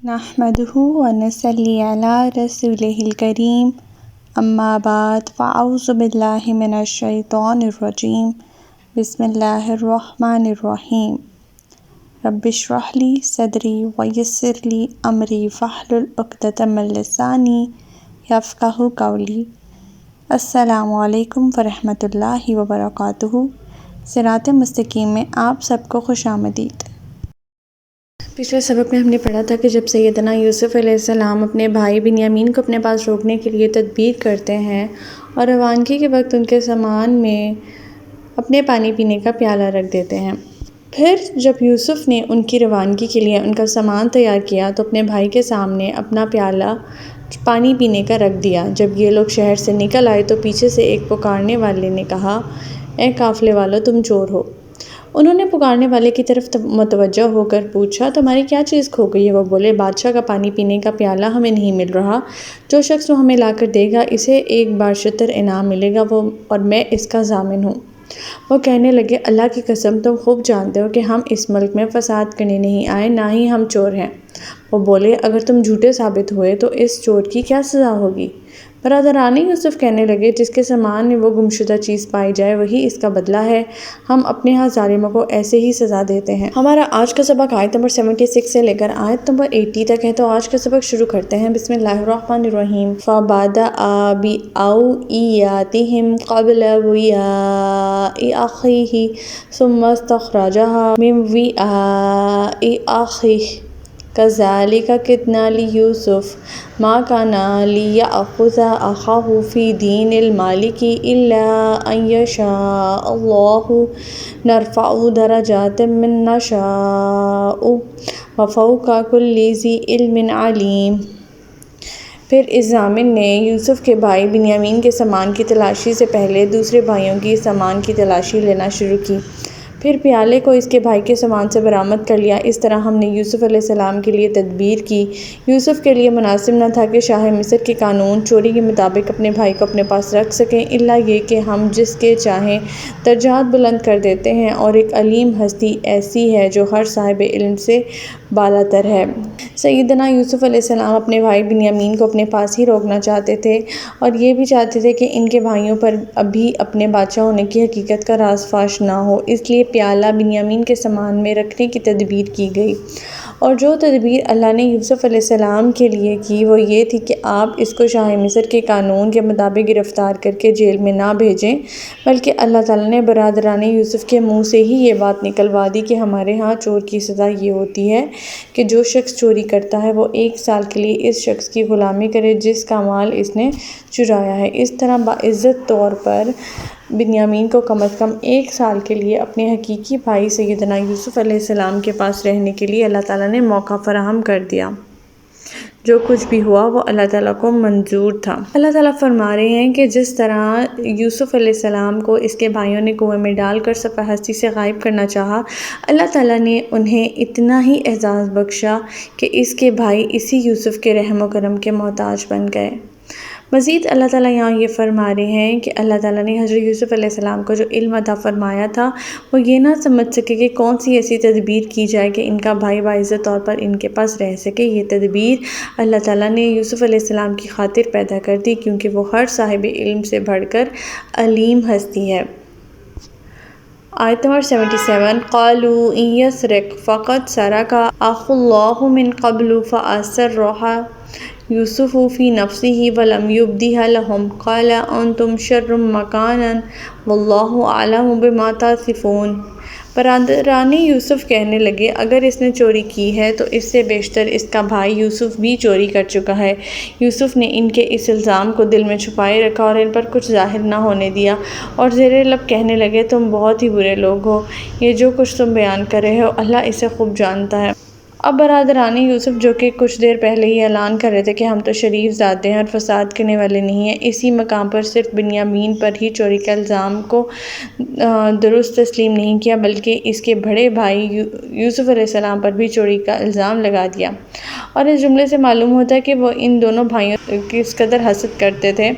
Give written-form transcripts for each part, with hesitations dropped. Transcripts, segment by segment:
نحمده ونصلي على رسوله الكريم اما بعد فاعوذ باللہ من الشیطان الرجیم بسم اللہ الرحمن الرحیم رب اشرح لی صدری ویسر لی امری واحلل عقدۃ من لسانی یفقہوا قولی۔ السلام علیکم ورحمۃ اللہ وبرکاتہ۔ صراط مستقیم میں آپ سب کو خوش آمدید۔ پچھلے سبق میں ہم نے پڑھا تھا کہ جب سیدنا یوسف علیہ السلام اپنے بھائی بنیامین کو اپنے پاس روکنے کے لیے تدبیر کرتے ہیں اور روانگی کے وقت ان کے سامان میں اپنے پانی پینے کا پیالہ رکھ دیتے ہیں۔ پھر جب یوسف نے ان کی روانگی کے لیے ان کا سامان تیار کیا تو اپنے بھائی کے سامنے اپنا پیالہ پانی پینے کا رکھ دیا۔ جب یہ لوگ شہر سے نکل آئے تو پیچھے سے ایک پکارنے والے نے کہا، اے قافلے والو، تم چور ہو۔ انہوں نے پکارنے والے کی طرف متوجہ ہو کر پوچھا، تمہاری کیا چیز کھو گئی ہے؟ وہ بولے، بادشاہ کا پانی پینے کا پیالہ ہمیں نہیں مل رہا، جو شخص وہ ہمیں لا کر دے گا اسے ایک بارشتر انعام ملے گا اور میں اس کا ضامن ہوں۔ وہ کہنے لگے، اللہ کی قسم، تم خوب جانتے ہو کہ ہم اس ملک میں فساد کرنے نہیں آئے، نہ ہی ہم چور ہیں۔ وہ بولے، اگر تم جھوٹے ثابت ہوئے تو اس چور کی کیا سزا ہوگی؟ برادران یوسف کہنے لگے، جس کے سامان میں وہ گمشدہ چیز پائی جائے وہی اس کا بدلہ ہے، ہم اپنے ہاں ظالموں کو ایسے ہی سزا دیتے ہیں۔ ہمارا آج کا سبق آیت نمبر 76 سے لے کر آیت نمبر 80 تک ہے، تو آج کا سبق شروع کرتے ہیں۔ بسم اللہ الرحمن الرحیم۔ فَبَدَأَ بِأَوْعِيَتِهِمْ قَبْلَ وِعَاءِ أَخِيهِ ثُمَّ اسْتَخْرَجَهَا مِنْ وِعَاءِ أَخِيهِ كَذَلِكَ كِدْنَا لِيُوسُفَ مَا كَانَ لِيَأْخُذَ أَخَاهُ فِي دِينِ الْمَلِكِ إِلَّا أَنْ يَشَاءَ اللَّهُ نَرْفَعُ دَرَجَاتٍ مَّن نَّشَاءُ وَفَوْقَ كُلِّ ذِي عِلْمٍ عَلِيمٌ۔ پھر اس ضامن نے یوسف کے بھائی بنیامین کے سامان کی تلاشی سے پہلے دوسرے بھائیوں کی سامان کی تلاشی لینا شروع کی، پھر پیالے کو اس کے بھائی کے سامان سے برآمد کر لیا۔ اس طرح ہم نے یوسف علیہ السلام کے لیے تدبیر کی۔ یوسف کے لیے مناسب نہ تھا کہ شاہ مصر کے قانون چوری کے مطابق اپنے بھائی کو اپنے پاس رکھ سکیں، الا یہ کہ ہم جس کے چاہیں درجات بلند کر دیتے ہیں، اور ایک علیم ہستی ایسی ہے جو ہر صاحب علم سے بالاتر ہے۔ سیدنا یوسف علیہ السلام اپنے بھائی بنیامین کو اپنے پاس ہی روکنا چاہتے تھے اور یہ بھی چاہتے تھے کہ ان کے بھائیوں پر ابھی اپنے بادشاہ ہونے کی حقیقت کا راز فاش نہ ہو، اس لیے پیالہ بنیامین کے سامان میں رکھنے کی تدبیر کی گئی۔ اور جو تدبیر اللہ نے یوسف علیہ السلام کے لیے کی وہ یہ تھی کہ آپ اس کو شاہ مصر کے قانون کے مطابق گرفتار کر کے جیل میں نہ بھیجیں، بلکہ اللہ تعالیٰ نے برادران یوسف کے منہ سے ہی یہ بات نکلوا دی کہ ہمارے ہاں چور کی سزا یہ ہوتی ہے کہ جو شخص چوری کرتا ہے وہ 1 سال کے لیے اس شخص کی غلامی کرے جس کا مال اس نے چرایا ہے۔ اس طرح باعزت طور پر بنیامین کو کم از کم 1 سال کے لیے اپنے حقیقی بھائی سیدنا یوسف علیہ السلام کے پاس رہنے کے لیے اللہ تعالیٰ نے موقع فراہم کر دیا۔ جو کچھ بھی ہوا وہ اللہ تعالیٰ کو منظور تھا۔ اللہ تعالیٰ فرما رہے ہیں کہ جس طرح یوسف علیہ السلام کو اس کے بھائیوں نے کنویں میں ڈال کر صفحہ ہستی سے غائب کرنا چاہا، اللہ تعالیٰ نے انہیں اتنا ہی اعزاز بخشا کہ اس کے بھائی اسی یوسف کے رحم و کرم کے محتاج بن گئے۔ مزید اللہ تعالیٰ یہاں یہ فرما رہے ہیں کہ اللہ تعالیٰ نے حضرت یوسف علیہ السلام کو جو علم عطا فرمایا تھا وہ یہ نہ سمجھ سکے کہ کون سی ایسی تدبیر کی جائے کہ ان کا بھائی باعزت طور پر ان کے پاس رہ سکے۔ یہ تدبیر اللہ تعالیٰ نے یوسف علیہ السلام کی خاطر پیدا کر دی کیونکہ وہ ہر صاحب علم سے بڑھ کر علیم ہستی ہے۔ آیت نمبر 77۔ قالوا ان يسرق فقد سرق اخ الله من قبل فأسرها یوسف فی نفسه ولم یبدها لهم قال انتم شر مکانا واللہ اعلم بما تصفون۔ برادران یوسف کہنے لگے، اگر اس نے چوری کی ہے تو اس سے بیشتر اس کا بھائی یوسف بھی چوری کر چکا ہے۔ یوسف نے ان کے اس الزام کو دل میں چھپائے رکھا اور ان پر کچھ ظاہر نہ ہونے دیا، اور زیر لب کہنے لگے، تم بہت ہی برے لوگ ہو، یہ جو کچھ تم بیان کر رہے ہو اللہ اسے خوب جانتا ہے۔ اب برادران یوسف جو کہ کچھ دیر پہلے ہی اعلان کر رہے تھے کہ ہم تو شریف ذاتے ہیں اور فساد کرنے والے نہیں ہیں، اسی مقام پر صرف بنیامین پر ہی چوری کا الزام کو درست تسلیم نہیں کیا بلکہ اس کے بڑے بھائی یوسف علیہ السلام پر بھی چوری کا الزام لگا دیا۔ اور اس جملے سے معلوم ہوتا ہے کہ وہ ان دونوں بھائیوں کی اس قدر حسد کرتے تھے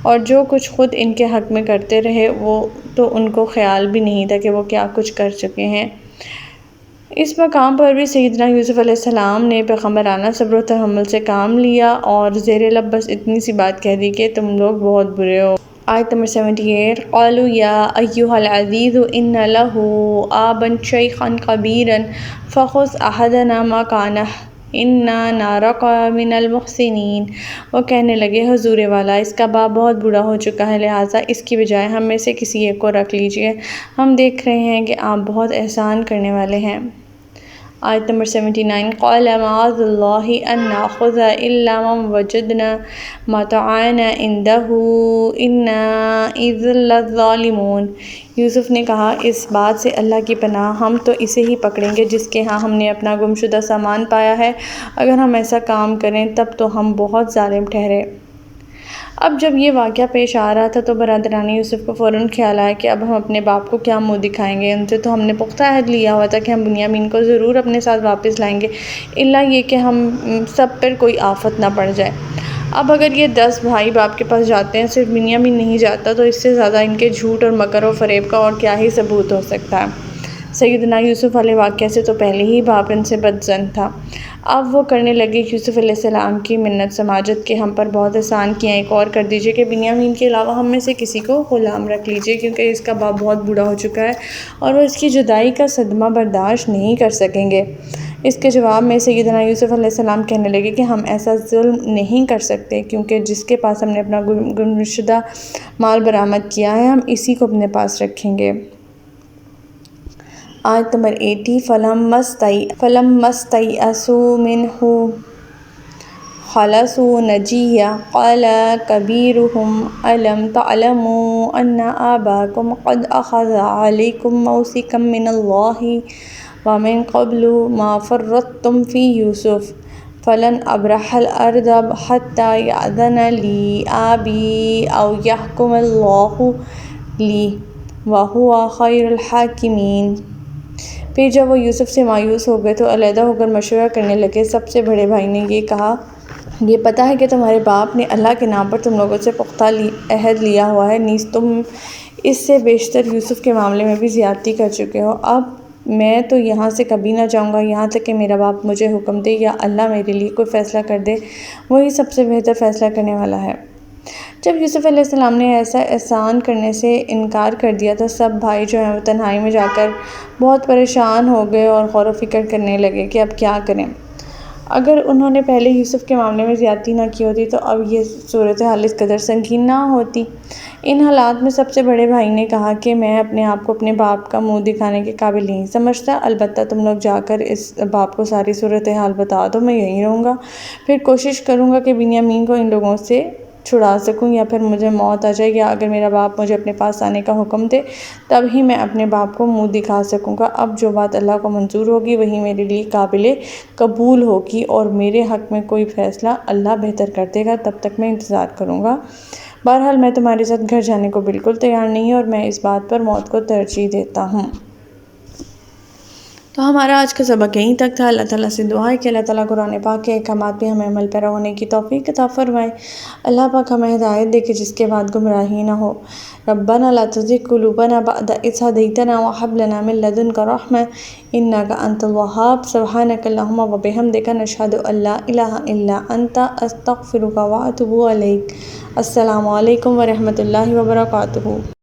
اور جو کچھ خود ان کے حق میں کرتے رہے وہ تو ان کو خیال بھی نہیں تھا کہ وہ کیا کچھ کر چکے ہیں۔ اس مقام پر بھی سیدنا یوسف علیہ السلام نے پیغمبرانہ صبر و تحمل سے کام لیا اور زیر لب بس اتنی سی بات کہہ دی کہ تم لوگ بہت برے ہو۔ آیت نمبر 78 قالوا یا ایھا العزیز ان لہ ابا شیخا کبیرا فخذ احدنا مکانہ انا نراک من المحسنین۔ وہ کہنے لگے حضور والا اس کا باپ بہت بوڑھا ہو چکا ہے، لہٰذا اس کی بجائے ہم میں سے کسی ایک کو رکھ لیجئے، ہم دیکھ رہے ہیں کہ آپ بہت احسان کرنے والے ہیں۔ آیت نمبر 79 قال معاذ اللہ ان ناخذ الا من وجدنا متاعنا عنده انا اذا لظالمون۔ یوسف نے کہا اس بات سے اللہ کی پناہ، ہم تو اسے ہی پکڑیں گے جس کے ہاں ہم نے اپنا گمشدہ سامان پایا ہے، اگر ہم ایسا کام کریں تب تو ہم بہت ظالم ٹھہرے۔ اب جب یہ واقعہ پیش آ رہا تھا تو برادران یوسف کو فوراً خیال آیا کہ اب ہم اپنے باپ کو کیا منہ دکھائیں گے، ان سے تو ہم نے پختہ عہد لیا ہوا تھا کہ ہم بنیامین کو ضرور اپنے ساتھ واپس لائیں گے، الا یہ کہ ہم سب پر کوئی آفت نہ پڑ جائے۔ اب اگر یہ 10 بھائی باپ کے پاس جاتے ہیں، صرف بنیامین نہیں جاتا، تو اس سے زیادہ ان کے جھوٹ اور مکر و فریب کا اور کیا ہی ثبوت ہو سکتا ہے۔ سیدنا یوسف والے واقعہ سے تو پہلے ہی باپ ان سے بدظن تھا۔ اب وہ کرنے لگے یوسف علیہ السلام کی منت سماجت کہ ہم پر بہت احسان کیا، ایک اور کر دیجئے کہ بنیامین کے علاوہ ہم میں سے کسی کو غلام رکھ لیجئے، کیونکہ اس کا باپ بہت بوڑھا ہو چکا ہے اور وہ اس کی جدائی کا صدمہ برداشت نہیں کر سکیں گے۔ اس کے جواب میں سیدنا یوسف علیہ السلام کہنے لگے کہ ہم ایسا ظلم نہیں کر سکتے، کیونکہ جس کے پاس ہم نے اپنا گمشدہ مال برآمد کیا ہے ہم اسی کو اپنے پاس رکھیں گے۔ آیت نمبر 80 فَلَمَّا اسْتَيْأَسُوا مِنْهُ خَلَصُوا نَجِيًّا قَالَ كَبِيرُهُمْ أَلَمْ تَعْلَمُوا أَنَّ أَبَاكُمْ قَدْ أَخَذَ عَلَيْكُمْ مَوْثِقًا مِّنَ اللَّهِ وَمِن قَبْلُ مَا فَرَّطتُمْ فِي يُوسُفَ فَلَنْ أَبْرَحَ الْأَرْضَ حَتَّى يَأْذَنَ لِي أَبِي أَوْ يَحْكُمَ اللَّهُ لِي وَهُوَ خَيْرُ الْحَاكِمِينَ۔ پھر جب وہ یوسف سے مایوس ہو گئے تو علیحدہ ہو کر مشورہ کرنے لگے۔ سب سے بڑے بھائی نے یہ کہا، یہ پتہ ہے کہ تمہارے باپ نے اللہ کے نام پر تم لوگوں سے پختہ عہد لیا ہوا ہے، نیز تم اس سے بیشتر یوسف کے معاملے میں بھی زیادتی کر چکے ہو۔ اب میں تو یہاں سے کبھی نہ جاؤں گا یہاں تک کہ میرا باپ مجھے حکم دے یا اللہ میرے لیے کوئی فیصلہ کر دے، وہی سب سے بہتر فیصلہ کرنے والا ہے۔ جب یوسف علیہ السلام نے ایسا احسان کرنے سے انکار کر دیا تو سب بھائی جو ہیں وہ تنہائی میں جا کر بہت پریشان ہو گئے اور غور و فکر کرنے لگے کہ اب کیا کریں۔ اگر انہوں نے پہلے یوسف کے معاملے میں زیادتی نہ کی ہوتی تو اب یہ صورتحال اس قدر سنگین نہ ہوتی۔ ان حالات میں سب سے بڑے بھائی نے کہا کہ میں اپنے آپ کو اپنے باپ کا منہ دکھانے کے قابل نہیں سمجھتا، البتہ تم لوگ جا کر اس باپ کو ساری صورتحال بتا دو، میں یہیں رہوں گا، پھر کوشش کروں گا کہ بنیامین کو ان لوگوں سے چھڑا سکوں، یا پھر مجھے موت آ جائے، یا اگر میرا باپ مجھے اپنے پاس آنے کا حکم دے تب ہی میں اپنے باپ کو منہ دکھا سکوں گا۔ اب جو بات اللہ کو منظور ہوگی وہی میرے لیے قابل قبول ہوگی، اور میرے حق میں کوئی فیصلہ اللہ بہتر کر دے گا، تب تک میں انتظار کروں گا۔ بہرحال میں تمہارے ساتھ گھر جانے کو بالکل تیار نہیں، اور میں اس بات پر موت کو ترجیح دیتا ہوں۔ تو ہمارا آج کا سبق یہیں تک تھا۔ اللہ تعالیٰ سے دعا ہے کہ اللہ تعالیٰ قرآن پاک کے احکامات پہ ہمیں عمل پیرا ہونے کی توفیق عطا فرمائے۔ اللہ پاک ہمیں ہدایت دے کہ جس کے بعد گمراہی نہ ہو۔ ربنا لا تزغ قلوبنا بعد إذ هديتنا وهب لنا من لدنك رحمة إنك أنت الوهاب سبحانك اللهم وبحمدك نشهد أن لا إله إلا أنت أستغفرك وأتوب إليك۔ السلام علیکم ورحمۃ اللہ وبرکاتہ۔